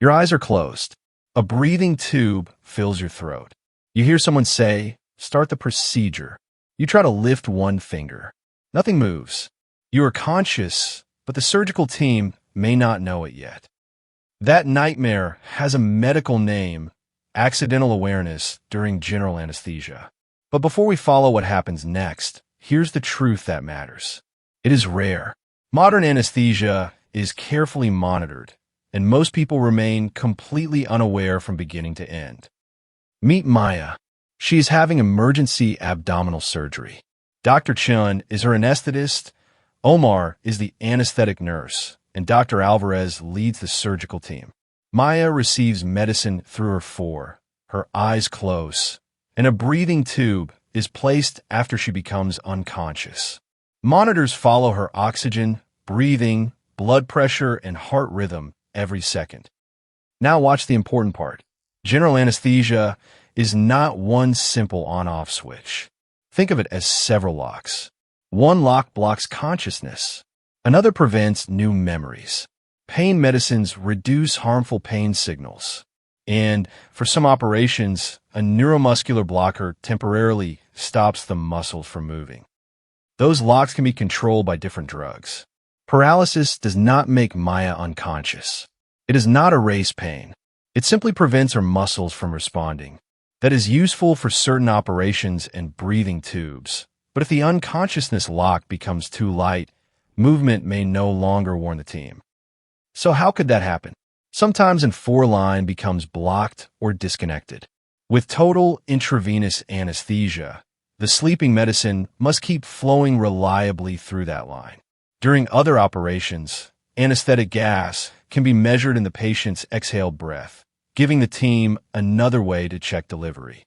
Your eyes are closed. A breathing tube fills your throat. You hear someone say, "Start the procedure." You try to lift one finger. Nothing moves. You are conscious, but the surgical team may not know it yet. That nightmare has a medical name: accidental awareness during general anesthesia. But before we follow what happens next, here's the truth that matters. It is rare. Modern anesthesia is carefully monitored, and most people remain completely unaware from beginning to end. Meet Maya. She is having emergency abdominal surgery. Dr. Chun is her anesthetist, Omar is the anesthetic nurse, and Dr. Alvarez leads the surgical team. Maya receives medicine through her eyes close, and a breathing tube is placed after she becomes unconscious. Monitors follow her oxygen, breathing, blood pressure, and heart rhythm every second. Now watch the important part. General anesthesia is not one simple on-off switch. Think of it as several locks. One lock blocks consciousness. Another prevents new memories. Pain medicines reduce harmful pain signals. And for some operations, a neuromuscular blocker temporarily stops the muscles from moving. Those locks can be controlled by different drugs. Paralysis does not make Maya unconscious. It does not erase pain. It simply prevents her muscles from responding. That is useful for certain operations and breathing tubes. But if the unconsciousness lock becomes too light, movement may no longer warn the team. So how could that happen? Sometimes an 4-line becomes blocked or disconnected. With total intravenous anesthesia, the sleeping medicine must keep flowing reliably through that line. During other operations, anesthetic gas can be measured in the patient's exhaled breath, giving the team another way to check delivery.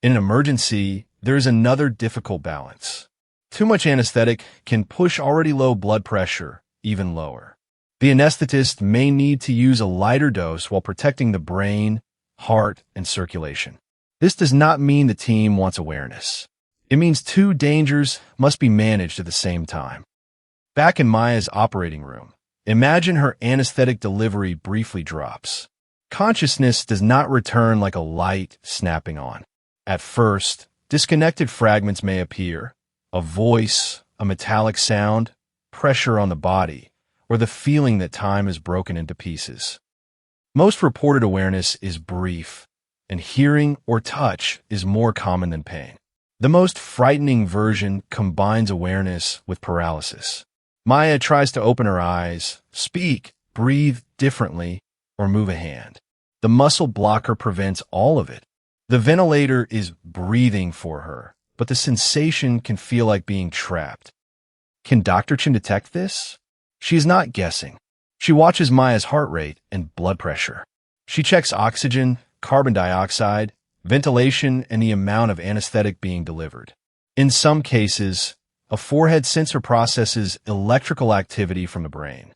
In an emergency, there is another difficult balance. Too much anesthetic can push already low blood pressure even lower. The anaesthetist may need to use a lighter dose while protecting the brain, heart, and circulation. This does not mean the team wants awareness. It means two dangers must be managed at the same time. Back in Maya's operating room, imagine her anesthetic delivery briefly drops. Consciousness does not return like a light snapping on. At first, disconnected fragments may appear: a voice, a metallic sound, pressure on the body, or the feeling that time is broken into pieces. Most reported awareness is brief, and hearing or touch is more common than pain. The most frightening version combines awareness with paralysis. Maya tries to open her eyes, speak, breathe differently, or move a hand. The muscle blocker prevents all of it. The ventilator is breathing for her, but the sensation can feel like being trapped. Can Dr. Chin detect this? She is not guessing. She watches Maya's heart rate and blood pressure. She checks oxygen, carbon dioxide, ventilation, and the amount of anesthetic being delivered. In some cases, a forehead sensor processes electrical activity from the brain.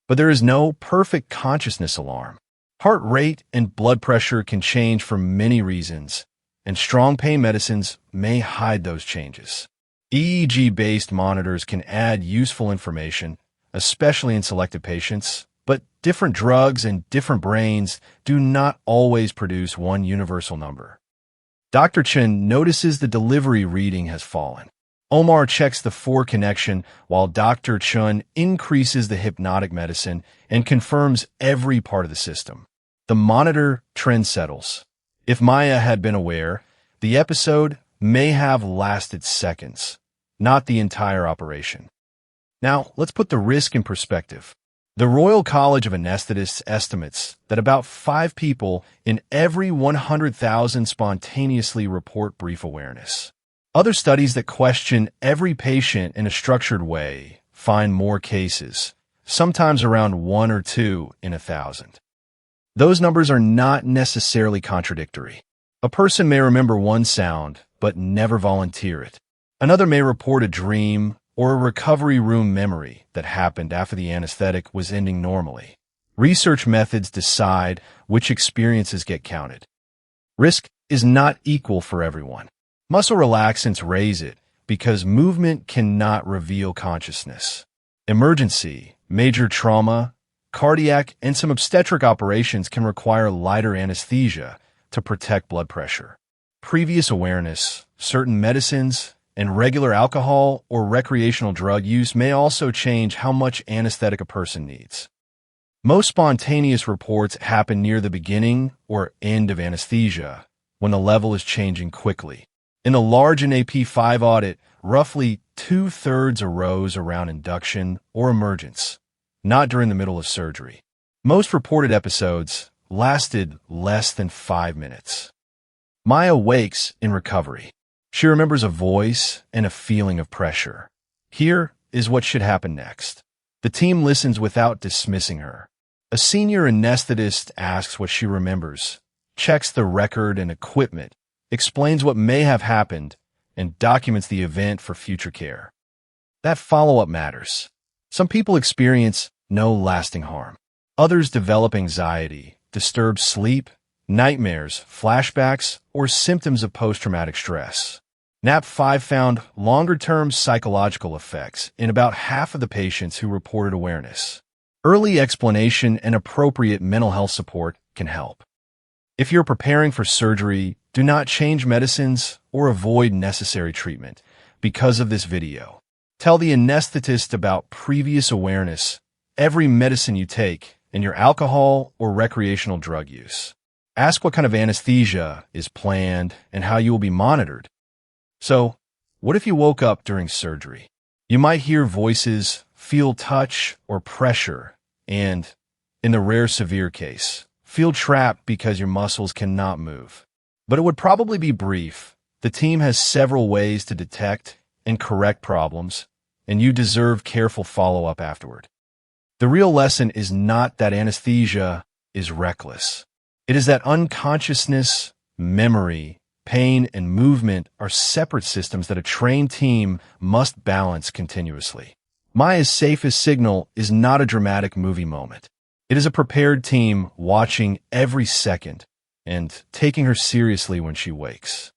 But there is no perfect consciousness alarm. Heart rate and blood pressure can change for many reasons, and strong pain medicines may hide those changes. EEG-based monitors can add useful information, especially in selected patients, but different drugs and different brains do not always produce one universal number. Dr. Chen notices the delivery reading has fallen. Omar checks the 4 connection while Dr. Chun increases the hypnotic medicine and confirms every part of the system. The monitor trend settles. If Maya had been aware, the episode may have lasted seconds, not the entire operation. Now, let's put the risk in perspective. The Royal College of Anaesthetists estimates that about 5 people in every 100,000 spontaneously report brief awareness. Other studies that question every patient in a structured way find more cases, sometimes around 1 or 2 in 1,000. Those numbers are not necessarily contradictory. A person may remember one sound, but never volunteer it. Another may report a dream or a recovery room memory that happened after the anesthetic was ending normally. Research methods decide which experiences get counted. Risk is not equal for everyone. Muscle relaxants raise it because movement cannot reveal consciousness. Emergency, major trauma, cardiac, and some obstetric operations can require lighter anesthesia to protect blood pressure. Previous awareness, certain medicines, and regular alcohol or recreational drug use may also change how much anesthetic a person needs. Most spontaneous reports happen near the beginning or end of anesthesia, when the level is changing quickly. In the large NAP5 audit, roughly 2/3 arose around induction or emergence, not during the middle of surgery. Most reported episodes lasted less than 5 minutes. Maya wakes in recovery. She remembers a voice and a feeling of pressure. Here is what should happen next. The team listens without dismissing her. A senior anaesthetist asks what she remembers, checks the record and equipment, explains what may have happened, and documents the event for future care. That follow-up matters. Some people experience no lasting harm. Others develop anxiety, disturbed sleep, nightmares, flashbacks, or symptoms of post-traumatic stress. NAP5 found longer-term psychological effects in about half of the patients who reported awareness. Early explanation and appropriate mental health support can help. If you're preparing for surgery, do not change medicines or avoid necessary treatment because of this video. Tell the anesthetist about previous awareness, every medicine you take, and your alcohol or recreational drug use. Ask what kind of anesthesia is planned and how you will be monitored. So, what if you woke up during surgery? You might hear voices, feel touch or pressure, and, in the rare severe case, feel trapped because your muscles cannot move. But it would probably be brief. The team has several ways to detect and correct problems, and you deserve careful follow-up afterward. The real lesson is not that anesthesia is reckless. It is that unconsciousness, memory, pain, and movement are separate systems that a trained team must balance continuously. Maya's safest signal is not a dramatic movie moment. It is a prepared team watching every second and taking her seriously when she wakes.